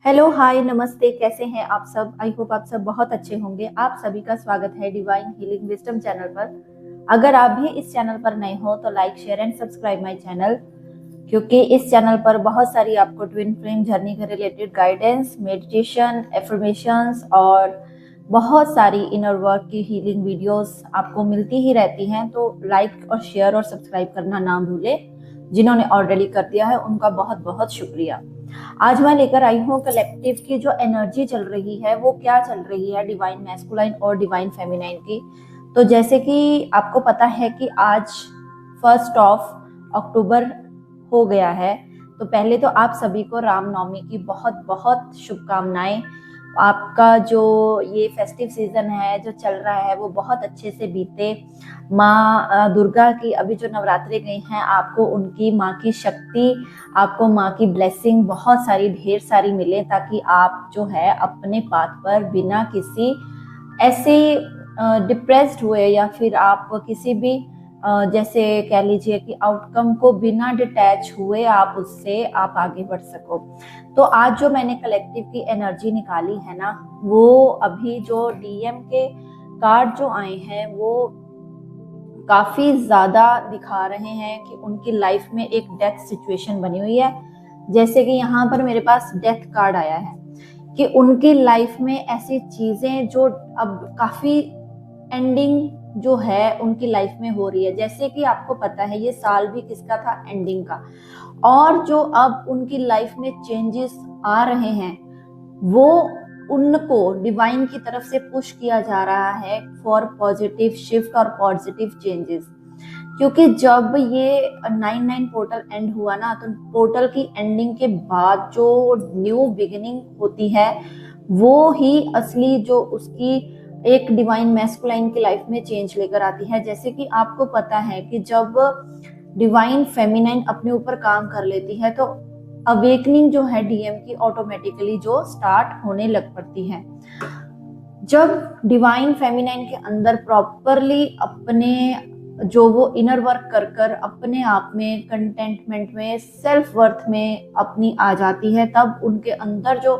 Hello hi नमस्ते, कैसे हैं आप सब। आई होप आप सब बहुत अच्छे होंगे। आप सभी का स्वागत है डिवाइन हीलिंग विजडम चैनल पर। अगर आप भी इस चैनल पर नए हो तो like share and subscribe my channel, क्योंकि इस चैनल पर बहुत सारी आपको ट्विन फ्लेम जर्नी के रिलेटेड गाइडेंस, मेडिटेशन, एफर्मेशंस और बहुत सारी इनर वर्क की हीलिंग वीडियोस आपको मिलती ही रहती हैं। तो लाइक और शेयर और सब्सक्राइब करना ना भूलें। जिन्होंने ऑलरेडी कर दिया है उनका बहुत बहुत शुक्रिया। आज मैं लेकर आई हूँ कलेक्टिव की जो एनर्जी चल रही है वो क्या चल रही है, डिवाइन मैस्कुलाइन और डिवाइन फेमिनाइन की। तो जैसे कि आपको पता है कि आज 1 अक्टूबर हो गया है, तो पहले तो आप सभी को रामनवमी की बहुत बहुत शुभकामनाएं। आपका जो ये फेस्टिव सीजन है जो चल रहा है वो बहुत अच्छे से बीते। माँ दुर्गा की अभी जो नवरात्रि गई हैं, आपको उनकी माँ की शक्ति, आपको माँ की ब्लेसिंग बहुत सारी ढेर सारी मिले, ताकि आप जो है अपने पाथ पर बिना किसी ऐसे डिप्रेस्ड हुए या फिर आप किसी भी जैसे कह लीजिए कि आउटकम को बिना डिटैच हुए आप उससे आप आगे बढ़ सको। तो आज जो मैंने कलेक्टिव की एनर्जी निकाली है ना, वो अभी जो डीएम के कार्ड जो आए हैं वो काफी ज्यादा दिखा रहे हैं कि उनकी लाइफ में एक डेथ सिचुएशन बनी हुई है। जैसे कि यहाँ पर मेरे पास डेथ कार्ड आया है कि उनकी लाइफ में ऐसी चीजें जो अब काफी एंडिंग जो है उनकी लाइफ में हो रही है। जैसे कि आपको पता है ये साल भी किसका था, एंडिंग का। और जो अब उनकी लाइफ में चेंजेस आ रहे हैं वो उनको डिवाइन की तरफ से पुश किया जा रहा है फॉर पॉजिटिव शिफ्ट और पॉजिटिव चेंजेस। क्योंकि जब ये 9/9 पोर्टल एंड हुआ ना, तो पोर्टल की एंडिंग के बाद जो न्यू बिगिनिंग होती है वो ही असली जो उसकी एक डिवाइन मैस्कुलाइन की लाइफ में चेंज लेकर आती है। जैसे कि आपको पता है कि जब डिवाइन फेमिनाइन अपने ऊपर काम कर लेती है तो अवेकनिंग जो है डीएम की ऑटोमेटिकली जो स्टार्ट होने लग पड़ती है। जब डिवाइन फेमिनाइन के अंदर प्रॉपरली अपने जो वो इनर वर्क कर कर अपने आप में कंटेंटमेंट में सेल्फ वर्थ में अपनी आ जाती है, तब उनके अंदर जो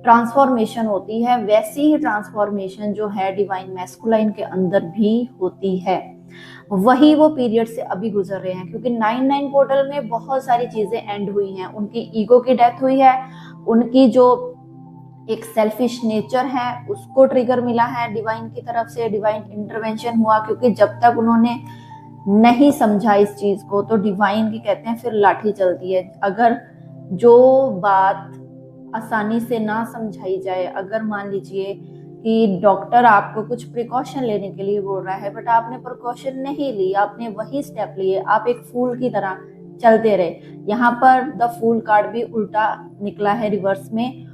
ट्रांसफॉर्मेशन होती है वैसी ही ट्रांसफॉर्मेशन जो है डिवाइन मैस्कुलाइन के अंदर भी होती है। वही वो पीरियड से अभी गुजर रहे हैं, क्योंकि 9/9 पोर्टल में बहुत सारी चीजें एंड हुई हैं। उनकी ईगो की डेथ हुई है, उनकी जो एक सेल्फिश नेचर है उसको ट्रिगर मिला है डिवाइन की तरफ से, डिवाइन इंटरवेंशन हुआ। क्योंकि जब तक उन्होंने नहीं समझा इस चीज को तो डिवाइन की कहते हैं फिर लाठी चलती है। अगर जो बात आसानी से ना समझाई जाए, अगर मान लीजिए कि डॉक्टर आपको कुछ प्रिकॉशन लेने के लिए बोल रहा है बट आपने प्रिकॉशन नहीं ली, आपने वही स्टेप लिए, आप एक फूल की तरह चलते रहे। यहाँ पर द फूल कार्ड भी उल्टा निकला है रिवर्स में,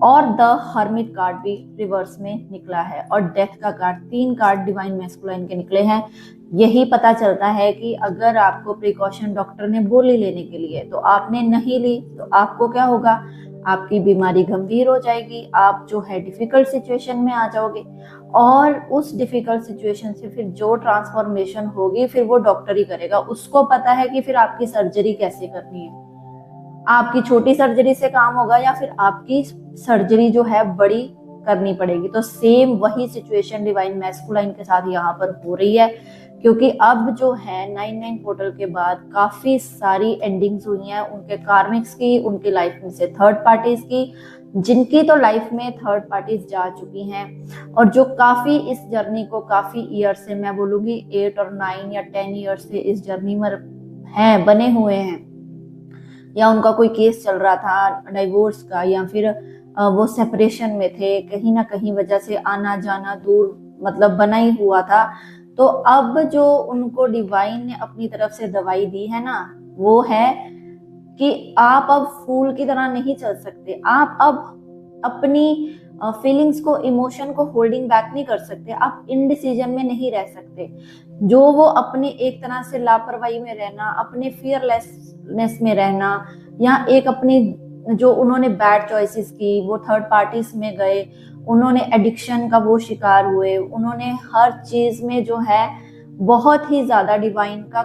और द हर्मिट कार्ड भी रिवर्स में निकला है, और डेथ का कार्ड, 3 कार्ड डिवाइन मैस्कुलाइन के निकले हैं। यही पता चलता है कि अगर आपको प्रिकॉशन डॉक्टर ने बोली लेने के लिए तो आपने नहीं ली तो आपको क्या होगा, आपकी बीमारी गंभीर हो जाएगी, आप जो है डिफिकल्ट सिचुएशन में आ जाओगे। और उस डिफिकल्ट सिचुएशन से फिर जो ट्रांसफॉर्मेशन होगी फिर वो डॉक्टर ही करेगा। उसको पता है कि फिर आपकी सर्जरी कैसे करनी है, आपकी छोटी सर्जरी से काम होगा या फिर आपकी सर्जरी जो है बड़ी करनी पड़ेगी। तो सेम वही सिचुएशन डिवाइन मैस्कुलाइन के साथ यहाँ पर हो रही है, क्योंकि अब जो है 9/9 पोर्टल के बाद काफी सारी एंडिंग्स हुई हैं उनके कार्मिक्स की, उनकी लाइफ में से थर्ड पार्टीज की, जिनकी तो लाइफ में थर्ड पार्टीज जा चुकी हैं और जो काफी इस जर्नी को काफी ईयर से, मैं बोलूंगी 8 और 9 या 10 ईयर से इस जर्नी में हैं, बने हुए हैं। या उनका कोई केस चल रहा था डाइवोर्स का, या फिर वो सेपरेशन में थे, कहीं ना कहीं वजह से आना जाना दूर मतलब बना ही हुआ था। तो अब जो उनको डिवाइन ने अपनी तरफ से दवाई दी है ना, वो है कि आप अब फूल की तरह नहीं चल सकते। आप अब अपनी फीलिंग्स को, इमोशन को होल्डिंग बैक नहीं कर सकते। आप इनडिसीजन में नहीं रह सकते। जो वो अपने एक तरह से लापरवाही में रहना, अपने फियरलेसनेस में रहना, या एक अपनी जो उन्होंने बैड चॉइसेस की, वो थर्ड पार्टीज में गए, उन्होंने एडिक्शन का वो शिकार हुए, उन्होंने हर चीज में जो है बहुत ही ज्यादा डिवाइन का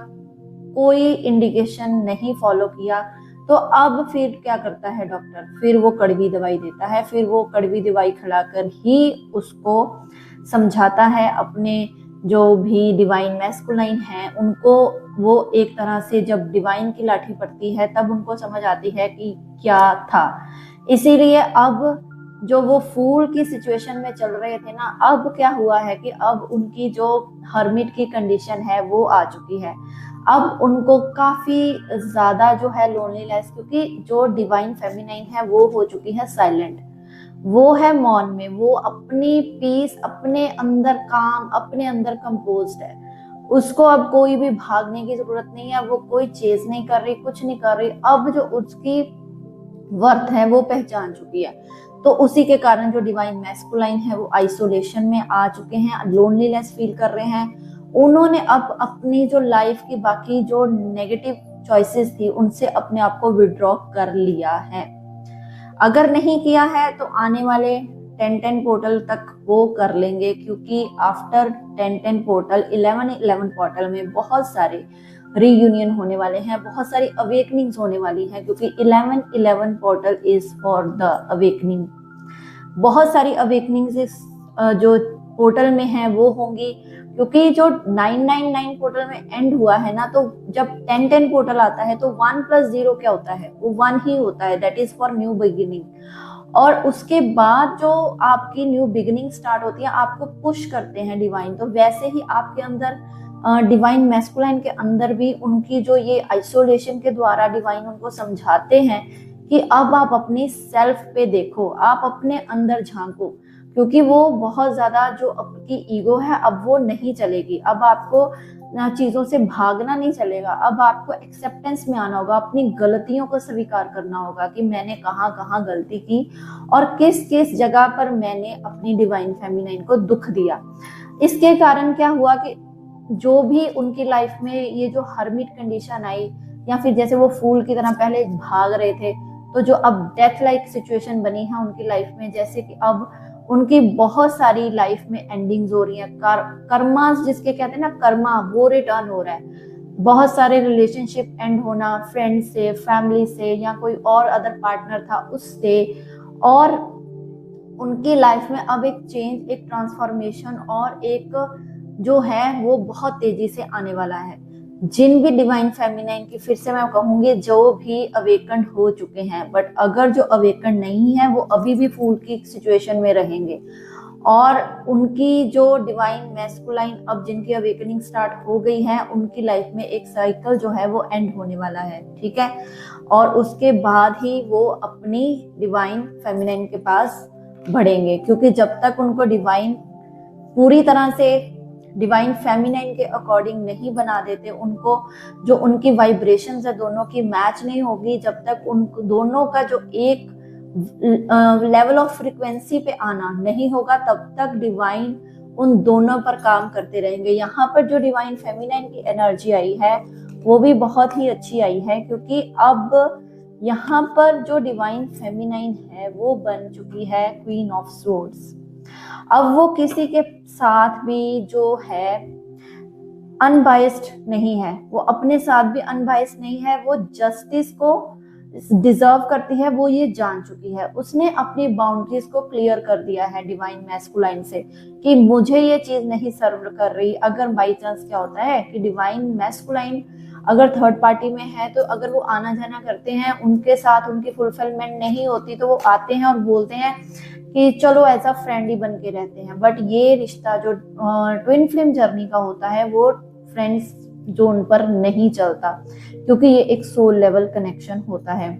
कोई इंडिकेशन नहीं फॉलो किया। तो अब फिर क्या करता है डॉक्टर, फिर वो कड़वी दवाई देता है, फिर वो कड़वी दवाई खिलाकर ही उसको समझाता है अपने जो भी डिवाइन मैस्कुलाइन है उनको। वो एक तरह से जब डिवाइन की लाठी पड़ती है तब उनको समझ आती है कि क्या था। इसीलिए अब जो वो फूल की सिचुएशन में चल रहे थे ना, अब क्या हुआ है कि अब उनकी जो हर्मिट की कंडीशन है वो आ चुकी है। अब उनको काफी ज्यादा जो है लोनलीनेस, क्योंकि जो डिवाइन फेमिनाइन है वो हो चुकी है साइलेंट, वो है मौन में, वो अपनी पीस, अपने अंदर काम, अपने अंदर कंपोज्ड है। उसको अब कोई भी भागने की जरूरत नहीं है, वो कोई चेज नहीं कर रही, कुछ नहीं कर रही। अब जो उसकी वर्थ है वो पहचान चुकी है। तो उसी के कारण जो डिवाइन मैस्कुलाइन है वो आइसोलेशन में आ चुके हैं, लोनलीनेस फील कर रहे हैं। उन्होंने अब अपनी जो लाइफ की बाकी जो नेगेटिव चॉइसेस थी उनसे अपने आप को विड्रॉ कर लिया है। अगर नहीं किया है तो आने वाले 10-10 पोर्टल तक वो कर लेंगे, क्योंकि आफ्टर 10-10 पोर्टल 11-11 पोर्टल में बहुत सारे रीयूनियन होने वाले हैं, बहुत सारी अवेकनिंग्स होने वाली हैं, क्योंकि 11-11 portal is for the awakening. बहुत सारी अवेकनिंग्स इस जो पोर्टल में है वो होंगी, क्योंकि जो 999 पोर्टल में एंड हुआ है ना, तो जब 10-10 पोर्टल आता है तो 1 + 0 क्या होता है, वो 1 ही होता है, that is for new beginning. और उसके बाद जो आपकी न्यू बिगिनिंग स्टार्ट होती है, आपको पुश करते हैं डिवाइन। तो वैसे ही आपके अंदर डिवाइन मैस्कुलाइन के अंदर भी उनकी जो ये आइसोलेशन के द्वारा डिवाइन उनको समझाते हैं कि अब आप अपनी सेल्फ पे देखो, आप अपने अंदर झांको, क्योंकि वो बहुत ज्यादा जो आपकी ईगो है अब वो नहीं चलेगी। अब आपको चीजों से भागना नहीं चलेगा, अब आपको एक्सेप्टेंस में आना होगा, अपनी गलतियों को स्वीकार करना होगा कि मैंने कहाँ कहाँ गलती की और किस किस जगह पर मैंने अपनी डिवाइन फेमिनाइन को दुख दिया। इसके कारण क्या हुआ कि जो भी उनकी लाइफ में ये जो हर्मिट कंडीशन आई, या फिर जैसे वो फूल की तरह पहले भाग रहे थे, तो जो अब डेथ लाइक सिचुएशन बनी है उनकी लाइफ में, जैसे कि अब उनकी बहुत सारी लाइफ में एंडिंग्स हो रही हैं, कर्मा जिसके कहते हैं ना, कर्मा, वो रिटर्न हो रहा है। बहुत सारे रिलेशनशिप एंड होना, फ्रेंड से, फैमिली से, या कोई और अदर पार्टनर था उससे, और उनकी लाइफ में अब एक चेंज, एक ट्रांसफॉर्मेशन और एक जो है वो बहुत तेजी से आने वाला है। जिन भी डिवाइन फेमिनाइन की, फिर से मैं कहूंगी, जो भी अवेकन हो चुके हैं, बट अगर जो अवेकन नहीं है वो अभी भी फूल की सिचुएशन में रहेंगे, और उनकी जो डिवाइन मैस्कुलाइन अब जिनकी अवेकनिंग स्टार्ट हो गई है, उनकी लाइफ में एक साइकिल जो है वो एंड होने वाला है, ठीक है। और उसके बाद ही वो अपनी डिवाइन फेमिनाइन के पास बढ़ेंगे, क्योंकि जब तक उनको डिवाइन पूरी तरह से डिवाइन फेमिनाइन के अकॉर्डिंग नहीं बना देते, उनको जो उनकी वाइब्रेशंस है दोनों की मैच नहीं होगी, जब तक उन दोनों का जो एक लेवल ऑफ फ्रीक्वेंसी पे आना नहीं होगा, तब तक डिवाइन उन दोनों पर काम करते रहेंगे। यहाँ पर जो डिवाइन फेमिनाइन की एनर्जी आई है वो भी बहुत ही अच्छी आई है, क्योंकि अब यहाँ पर जो डिवाइन फेमिनाइन है वो बन चुकी है क्वीन ऑफ सोर्ड्स। अब वो किसी के साथ भी जो है अनबाइस्ड नहीं है, वो अपने साथ भी अनबाइस्ड नहीं है, वो जस्टिस को डिजर्व करती है, वो ये जान चुकी है। उसने अपनी बाउंड्रीज को क्लियर कर दिया है डिवाइन मैस्कुलाइन से कि मुझे ये चीज नहीं सर्व कर रही। अगर बाई चांस क्या होता है कि डिवाइन मैस्कुलाइन अगर थर्ड पार्टी में है, तो अगर वो आना जाना करते हैं, उनके साथ उनकी फुलफिलमेंट नहीं होती, तो वो आते हैं और बोलते हैं कि चलो एज अ फ्रेंड ही बन के रहते हैं। बट ये रिश्ता जो ट्विन फ्लेम जर्नी का होता है वो फ्रेंड्स जोन पर नहीं चलता, क्योंकि ये एक सोल लेवल कनेक्शन होता है।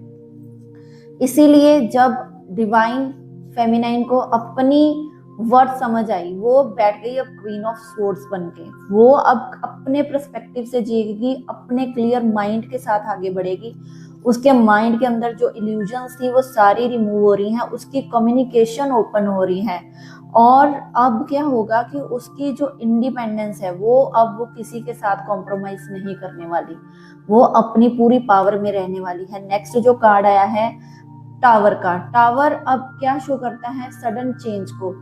इसीलिए जब डिवाइन फेमिनाइन को अपनी वर्ड समझ आई, वो बैठ गई अब क्वीन ऑफ सोर्ड्स बनके। वो अब अपने पर्सपेक्टिव से जिएगी, अपने क्लियर माइंड के साथ आगे बढ़ेगी। उसके माइंड के अंदर जो इल्यूजन्स थी वो सारी रिमूव हो रही हैं, उसकी कम्युनिकेशन ओपन हो रही है। और अब क्या होगा कि उसकी जो इंडिपेंडेंस है वो किसी के साथ कॉम्प्रोमाइज नहीं करने वाली, वो अपनी पूरी पावर में रहने वाली है। नेक्स्ट जो कार्ड आया है टावर का, टावर अब क्या शो करता है, सडन चेंज को।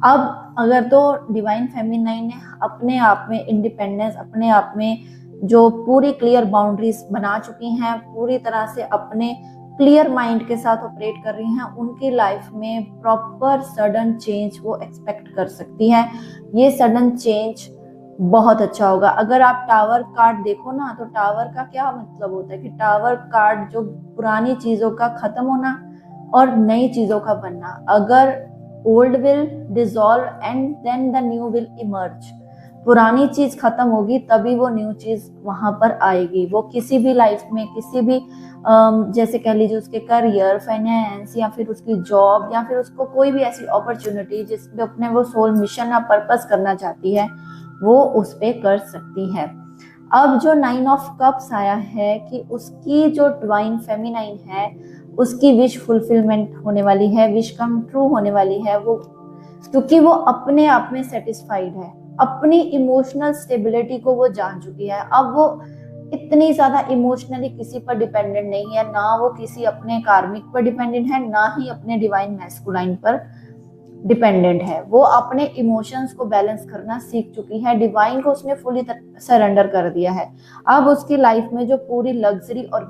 अब अगर तो डिवाइन फेमिनाइन ने अपने आप में इंडिपेंडेंस, अपने आप में जो पूरी क्लियर बाउंड्रीज बना चुकी हैं, पूरी तरह से अपने क्लियर माइंड के साथ ऑपरेट कर रही हैं, उनकी लाइफ में प्रॉपर सडन चेंज वो एक्सपेक्ट कर सकती हैं। ये सडन चेंज बहुत अच्छा होगा। अगर आप टावर कार्ड देखो ना, तो टावर का क्या मतलब होता है कि टावर कार्ड जो पुरानी चीजों का खत्म होना और नई चीजों का बनना। अगर old will dissolve and then the new will emerge, पुरानी चीज खत्म होगी तभी वो न्यू चीज वहां पर आएगी। वो किसी भी लाइफ में, किसी भी जैसे कह लीजिए उसके करियर, फाइनेंस, या फिर उसकी जॉब, या फिर उसको कोई भी ऐसी अपॉर्चुनिटी जिसमें अपने वो सोल मिशन या पर्पस करना चाहती है, वो उस पे कर सकती है। अब जो 9 ऑफ कप्स आया है कि उसकी जो डिवाइन फेमिनाइन है, उसकी विश फुलफिलमेंट होने वाली है, विश कम ट्रू होने वाली है। वो क्योंकि वो अपने आप में सेटिस्फाइड है, अपनी इमोशनल स्टेबिलिटी को वो जान चुकी है। अब वो इतनी ज्यादा इमोशनली किसी पर डिपेंडेंट नहीं है, ना वो किसी अपने कार्मिक पर डिपेंडेंट है, ना ही अपने डिवाइन मैस्कुलाइन पर डिपेंडेंट है। वो अपने इमोशंस को बैलेंस करना सीख चुकी है, डिवाइन को उसने फुली सरेंडर कर दिया है। अब उसकी लाइफ में जो पूरी लग्जरी और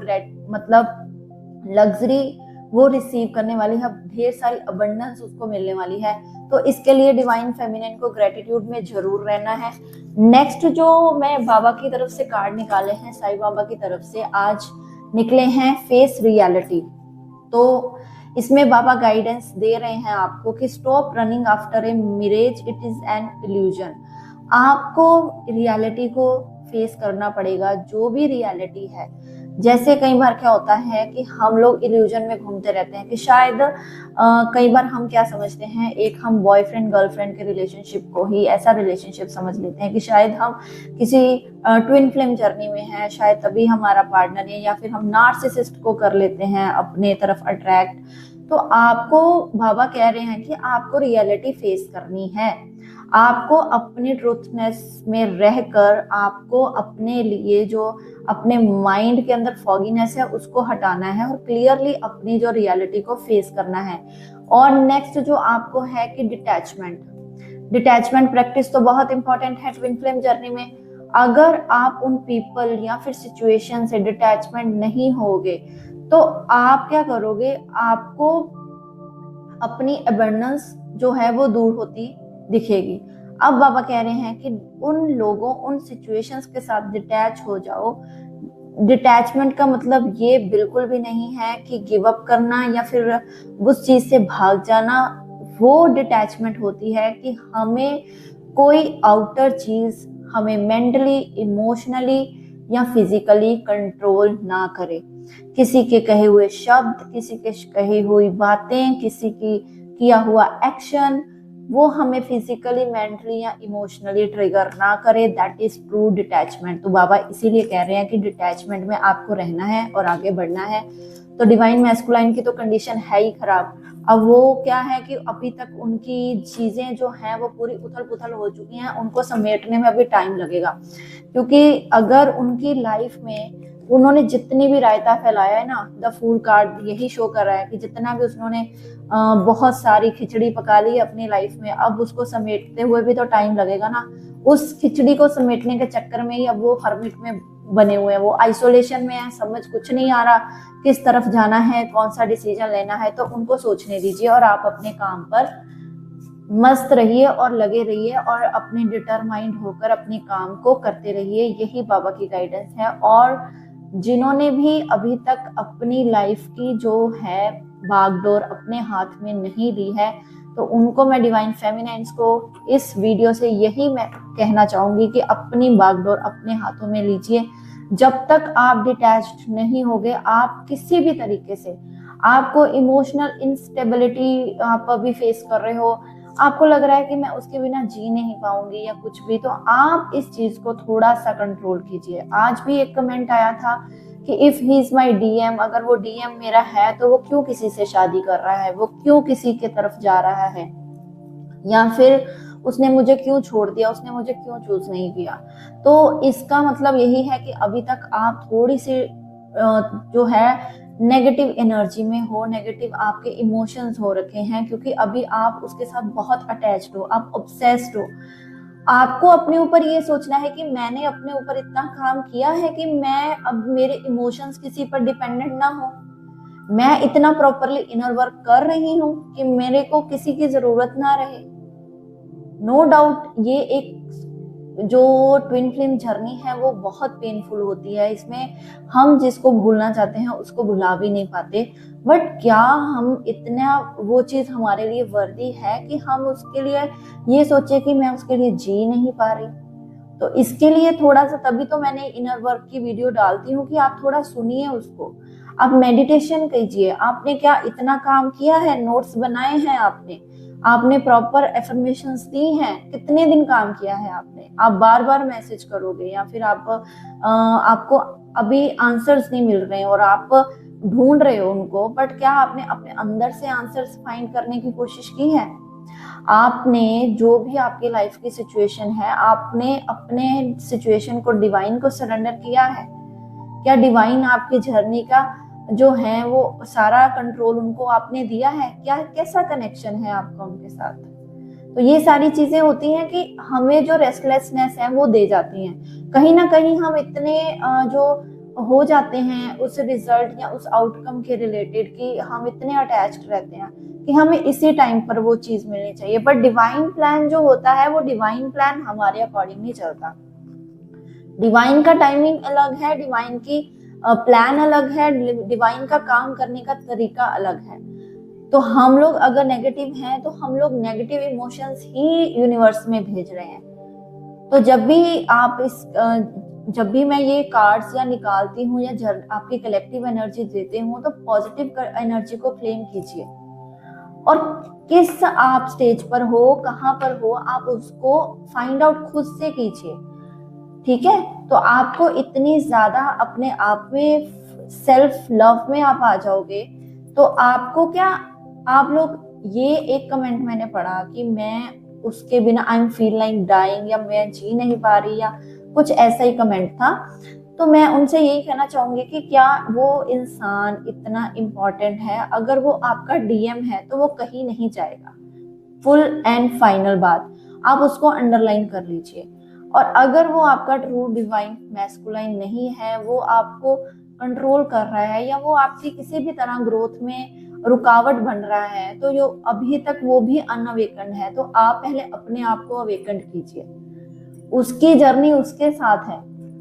लग्जरी वो रिसीव करने वाली है, ढेर सारी अबंडेंस उसको मिलने वाली है। तो इसके लिए डिवाइन फेमिनिन को ग्रेटिट्यूड में जरूर रहना है। नेक्स्ट जो मैं बाबा की तरफ से कार्ड निकाले हैं, साईं बाबा की तरफ से आज निकले हैं फेस रियलिटी। तो इसमें बाबा गाइडेंस दे रहे हैं आपको कि stop running after a mirage, it is an illusion. आपको रियलिटी को फेस करना पड़ेगा, जो भी रियलिटी है। जैसे कई बार क्या होता है कि हम लोग इल्यूजन में घूमते रहते हैं कि शायद कई बार हम क्या समझते हैं, एक हम बॉयफ्रेंड गर्लफ्रेंड के रिलेशनशिप को ही ऐसा रिलेशनशिप समझ लेते हैं कि शायद हम किसी ट्विन फ्लेम जर्नी में हैं, शायद तभी हमारा पार्टनर है, या फिर हम नार्सिसिस्ट को कर लेते हैं अपने तरफ अट्रैक्ट। तो आपको बाबा कह रहे हैं कि आपको रियलिटी फेस करनी है। आपको अपनी ट्रूथनेस में रहकर आपको अपने लिए जो अपने माइंड के अंदर फॉगीनेस है उसको हटाना है और क्लियरली अपनी जो रियलिटी को फेस करना है। और नेक्स्ट जो आपको है कि डिटैचमेंट प्रैक्टिस तो बहुत इंपॉर्टेंट है ट्विन फ्लेम जर्नी में। अगर आप उन पीपल या फिर सिचुएशन से डिटैचमेंट नहीं होगे तो आप क्या करोगे, आपको अपनी अबंडेंस जो है वो दूर होती दिखेगी। अब बाबा कह रहे हैं कि उन लोगों, उन सिचुएशंस के साथ डिटैच हो जाओ। डिटैचमेंट का मतलब ये बिल्कुल भी नहीं है कि गिव अप करना या फिर उस चीज से भाग जाना। वो डिटैचमेंट होती है कि हमें कोई आउटर चीज हमें मेंटली, इमोशनली या फिजिकली कंट्रोल ना करे। किसी के कहे हुए शब्द, किसी के कही हुई बातें, किसी की किया हुआ एक्शन वो हमें फिजिकली, मेंटली या इमोशनली ट्रिगर ना करे। That is true detachment. तो बाबा इसीलिए कह रहे हैं कि डिटैचमेंट में आपको रहना है और आगे बढ़ना है। तो डिवाइन मैस्कुलाइन की तो कंडीशन है ही खराब। अब वो क्या है कि अभी तक उनकी चीजें जो हैं वो पूरी उथल पुथल हो चुकी हैं, उनको समेटने में अभी टाइम लगेगा। क्योंकि अगर उनकी लाइफ में उन्होंने जितनी भी रायता फैलाया है ना, द फूल कार्ड यही शो कर रहा है कि जितना भी उन्होंने बहुत सारी खिचड़ी पका ली अपनी लाइफ में, अब उसको समेटते हुए भी तो टाइम लगेगा ना। उस खिचड़ी को समेटने के चक्कर में ही अब वो हर्मिट में बने हुए हैं, वो आइसोलेशन में है, समझ कुछ नहीं आ रहा किस तरफ जाना है, कौन सा डिसीजन लेना है। तो उनको सोचने दीजिए और आप अपने काम पर मस्त रहिए और लगे रहिए और अपने डिटरमाइंड होकर अपने काम को करते रहिए। यही बाबा की गाइडेंस है। और जिन्होंने भी अभी तक अपनी लाइफ की जो है बागडोर अपने हाथ में नहीं ली है, तो उनको मैं डिवाइन फेमिनाइन्स को इस वीडियो से यही मैं कहना चाहूंगी कि अपनी बागडोर अपने हाथों में लीजिए। जब तक आप डिटैच्ड नहीं होगे, आप किसी भी तरीके से, आपको इमोशनल इंस्टेबिलिटी आप अभी फेस कर रहे हो, आपको लग रहा है कि मैं उसके बिना जी नहीं पाऊंगी या कुछ भी, तो आप इस चीज को थोड़ा सा कंट्रोल कीजिए। आज भी एक कमेंट आया था कि if he is my DM, अगर वो डीएम मेरा है तो वो क्यों किसी से शादी कर रहा है, वो क्यों किसी के तरफ जा रहा है, या फिर उसने मुझे क्यों छोड़ दिया, उसने मुझे क्यों चूज नहीं किया। तो इसका मतलब यही है कि अभी तक आप थोड़ी सी जो है नेगेटिव एनर्जी में हो, नेगेटिव आपके इमोशंस हो रखे हैं, क्योंकि अभी आप उसके साथ बहुत अटैच्ड हो, आप ऑब्सेस्ड हो। आपको अपने ऊपर ये सोचना है कि मैंने अपने ऊपर इतना काम किया है कि मैं अब मेरे इमोशंस किसी पर डिपेंडेंट ना हो, मैं इतना प्रॉपरली इनर वर्क कर रही हूँ कि मेरे को किसी की जरूरत ना रहे। नो डाउट ये एक जो ट्विन फ्लेम जर्नी है वो बहुत पेनफुल होती है। इसमें हम जिसको भूलना चाहते हैं उसको भुला भी नहीं पाते, बट क्या हम इतना वो चीज हमारे लिए वर्दी है कि हम उसके लिए ये सोचे कि मैं उसके लिए जी नहीं पा रही। तो इसके लिए थोड़ा सा, तभी तो मैंने इनर वर्क की वीडियो डालती हूँ कि आप थोड़ा सुनिए उसको, आप मेडिटेशन कीजिए। आपने क्या इतना काम किया है, नोट्स बनाए हैं आपने प्रॉपर एफर्मेशंस दी हैं, कितने दिन काम किया है आपने। आप बार बार मैसेज करोगे या फिर आपको अभी आंसर्स नहीं मिल रहे हैं और आप ढूंढ रहे हो उनको, बट क्या आपने अपने अंदर से आंसर्स फाइंड करने की कोशिश की है? आपने जो भी आपकी लाइफ की सिचुएशन है, आपने अपने सिचुएशन को डिवाइन को सरेंडर किया है? क्या डिवाइन आपकी जर्नी का जो है वो सारा कंट्रोल उनको आपने दिया है? क्या कैसा कनेक्शन है आपका उनके साथ? तो ये सारी चीजें होती हैं कि हमें जो रेस्टलेसनेस है वो दे जाती हैं। कहीं ना कहीं हम इतने जो हो जाते हैं उस रिजल्ट या उस आउटकम के रिलेटेड कि हम इतने अटैच्ड रहते हैं कि हमें इसी टाइम पर वो चीज मिलनी चाहिए। बट डिवाइन प्लान जो होता है वो डिवाइन प्लान हमारे अकॉर्डिंग नहीं चलता। डिवाइन का टाइमिंग अलग है, डिवाइन की प्लान अलग है, डिवाइन का काम करने का तरीका अलग है। तो हम लोग अगर नेगेटिव हैं तो हम लोग नेगेटिव इमोशंस ही यूनिवर्स में भेज रहे हैं। तो जब भी मैं ये कार्ड्स या निकालती हूँ या आपकी कलेक्टिव एनर्जी देते हूँ तो पॉजिटिव एनर्जी को क्लेम कीजिए, और किस आप स्टेज पर हो, कहाँ पर हो, आप उसको फाइंड आउट खुद से कीजिए। ठीक है, तो आपको इतनी ज्यादा अपने आप में सेल्फ लव में आप आ जाओगे। तो आपको क्या, आप लोग, ये एक कमेंट मैंने पढ़ा कि मैं उसके बिना I am feel like dying, या मैं जी नहीं पा रही, या कुछ ऐसा ही कमेंट था। तो मैं उनसे यही कहना चाहूंगी कि क्या वो इंसान इतना इम्पोर्टेंट है? अगर वो आपका डीएम है तो वो कहीं नहीं जाएगा। फुल एंड फाइनल बात, आप उसको अंडरलाइन कर लीजिए। और अगर वो आपका ट्रू डिवाइन मैस्कुलाइन नहीं है, वो आपको कंट्रोल कर रहा है या वो आपकी किसी भी तरह ग्रोथ में रुकावट बन रहा है, तो जो अभी तक वो भी अनअवेकन्ड है, तो आप पहले अपने आप को अवेकन्ड कीजिए। उसकी जर्नी उसके साथ है,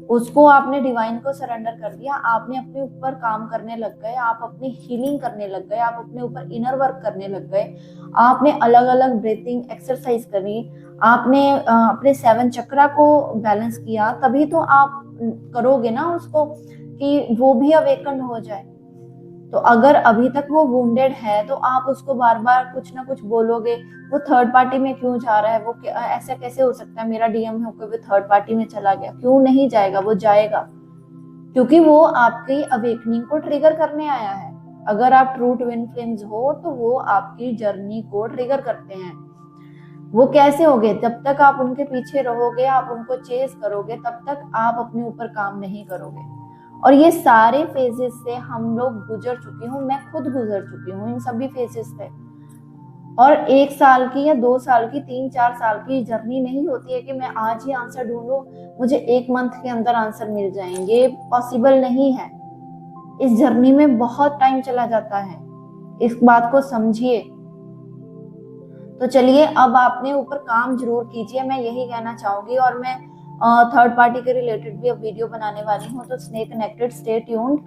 उसको आपने डिवाइन को सरेंडर कर दिया, आपने अपने ऊपर काम करने लग गए, आप अपनी हीलिंग करने लग गए, आप अपने ऊपर इनर वर्क करने लग गए, आपने अलग अलग ब्रीथिंग एक्सरसाइज करी, आपने अपने 7 चक्रा को बैलेंस किया, तभी तो आप करोगे ना उसको कि वो भी अवेकन हो जाए। तो अगर अभी तक वो वुंडेड है तो आप उसको बार बार कुछ ना कुछ बोलोगे, वो थर्ड पार्टी में क्यों जा रहा है, वो ऐसा कैसे हो सकता है, मेरा डीएम होकर वो थर्ड पार्टी में चला गया। क्यों नहीं जाएगा, वो जाएगा, क्योंकि वो आपकी अवेकनिंग को ट्रिगर करने आया है। अगर आप ट्रू ट्विन फ्लेम्स हो तो वो आपकी जर्नी को ट्रिगर करते हैं। वो कैसे होगे? जब तक आप उनके पीछे रहोगे, आप उनको चेस करोगे, तब तक आप अपने ऊपर काम नहीं करोगे। और ये सारे फेजेस से हम लोग गुजर चुके हूँ, मैं खुद गुजर चुकी हूँ इन सभी फेजेस से। और 1 साल की या 2 साल की, 3-4 साल की जर्नी नहीं होती है कि मैं आज ही आंसर ढूंढूं, मुझे 1 मंथ के अंदर आंसर मिल जाएंगे। पॉसिबल नहीं है। इस जर्नी में बहुत टाइम चला जाता है, इस बात को समझिए। तो चलिए, अब आपने ऊपर काम जरूर कीजिए, मैं यही कहना चाहूंगी। और मैं थर्ड पार्टी के रिलेटेड भी अब वीडियो बनाने वाली हूँ, तो स्टे कनेक्टेड, स्टे ट्यून्ड।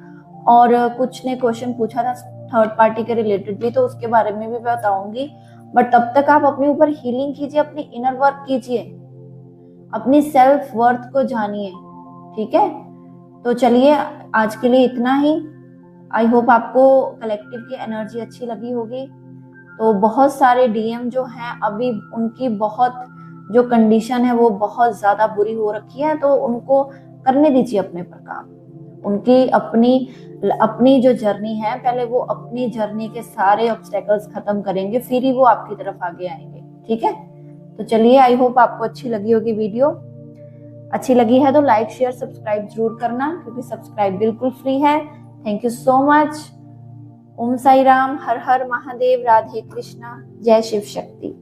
और कुछ ने क्वेश्चन पूछा था थर्ड पार्टी के रिलेटेड भी, तो उसके बारे में भी बताऊंगी। बट तब तक आप अपने ऊपर हीलिंग कीजिए, अपनी इनर वर्क कीजिए, अपनी सेल्फ वर्थ को जानिए। ठीक है, तो चलिए आज के लिए इतना ही। आई होप आपको कलेक्टिव की एनर्जी अच्छी लगी होगी। तो बहुत सारे डीएम जो हैं अभी उनकी बहुत जो कंडीशन है वो बहुत ज्यादा बुरी हो रखी है, तो उनको करने दीजिए अपने पर काम। उनकी अपनी जो जर्नी है, पहले वो अपनी जर्नी के सारे ऑब्स्टेकल्स खत्म करेंगे, फिर ही वो आपकी तरफ आगे आएंगे। ठीक है, तो चलिए, आई होप आपको अच्छी लगी होगी वीडियो। अच्छी लगी है तो लाइक शेयर सब्सक्राइब जरूर करना, क्योंकि सब्सक्राइब बिल्कुल फ्री है। Thank you so much. Om Sai Ram, Har Har Mahadev, Radhe Krishna, जय शिव शक्ति।